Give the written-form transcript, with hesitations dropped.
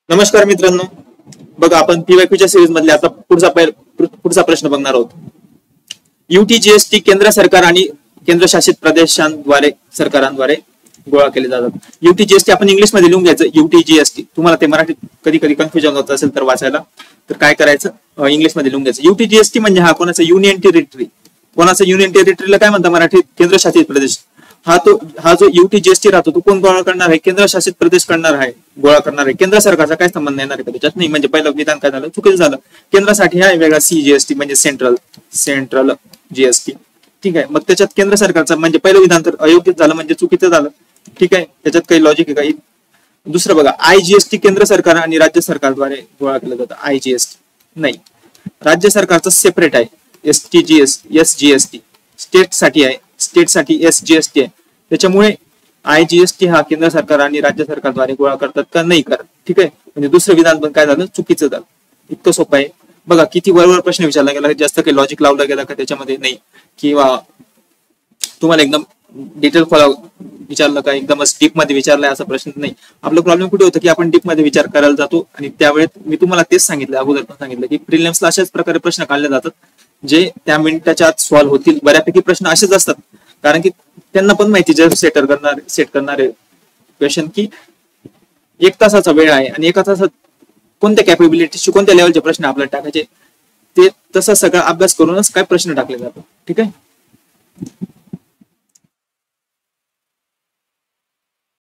नमस्कार मित्रांनो, बघा आपण पीवायक्यूच्या सिरीज मधले आता पुढचा प्रश्न बघणार आहोत. यूटीजीएसटी केंद्र सरकार आणि केंद्रशासित सरकारांद्वारे गोळा केले जातात. यूटीजीएसटी आपण इंग्लिश मध्ये लिहून घ्यायचं. यूटीजीएसटी तुम्हाला ते मराठीत कधी कधी कन्फ्युजन होत असेल तर वाचायला तर काय करायचं, इंग्लिश मध्ये लिहून घ्यायचं. यूटीजीएसटी म्हणजे हा कोणाचा युनियन टेरिटरी, युनियन टेरिटरीला काय म्हणतात मराठीत, केंद्रशासित प्रदेश. हा जो यूटीजीएसटी राहतो तो कोण गोळा करणार आहे, केंद्रशासित प्रदेश करणार आहे, गोळा करणार आहे. केंद्र सरकारचा काय संबंध येणार आहे त्याच्यात नाही. म्हणजे पहिलं विधान काय झालं, चुकीचं झालं. केंद्रासाठी हा वेगळा सीजीएसटी म्हणजे सेंट्रल जीएसटी. ठीक आहे, मग त्याच्यात केंद्र सरकारचा म्हणजे पहिलं विधान तर अयोग्य झालं, म्हणजे चुकीचं झालं. ठीक आहे, त्याच्यात काही लॉजिक आहे काही. दुसरं बघा, आयजीएसटी केंद्र सरकार आणि राज्य सरकारद्वारे गोळा केलं जातं. आयजीएसटी नाही, राज्य सरकारचं सेपरेट आहे. एसजीएसटी स्टेट साठी आहे, स्टेट साठी एसजीएसटी आहे. त्याच्यामुळे आयजीएसटी हा केंद्र सरकार आणि राज्य सरकारद्वारे गोळा करतात का, नाही करत. ठीक आहे, म्हणजे दुसरं विधान पण काय झालं, चुकीचं झालं. इतकं सोपं आहे. बघा किती बरोबर प्रश्न विचारला गेला, जास्त काही लॉजिक लावला गेला का त्याच्यामध्ये नाही, किंवा तुम्हाला एकदम डिटेल विचारलं का, एकदमच डीप मध्ये विचारलाय असा प्रश्न नाही. आपला प्रॉब्लेम कुठे होतं की आपण डीप मध्ये विचार करायला जातो आणि त्यावेळेस मी तुम्हाला तेच सांगितलं, अगोदर पण सांगितलं की प्रिलिम्सला अशाच प्रकारे प्रश्न काढले जातात जे त्या मिनिटाच्या आत सॉल्व्ह होतील. बऱ्यापैकी प्रश्न असेच असतात, कारण की त्यांना पण माहिती सेट करणारे क्वेश्चन की 1 तासाचा वेळ आहे आणि 1 तासात कोणत्या कॅपेबिलिटीचे कोणत्या लेवलचे प्रश्न आपल्याला टाकायचे, ते तसा सगळा अभ्यास करूनच काय प्रश्न टाकले जातात. ठीक आहे.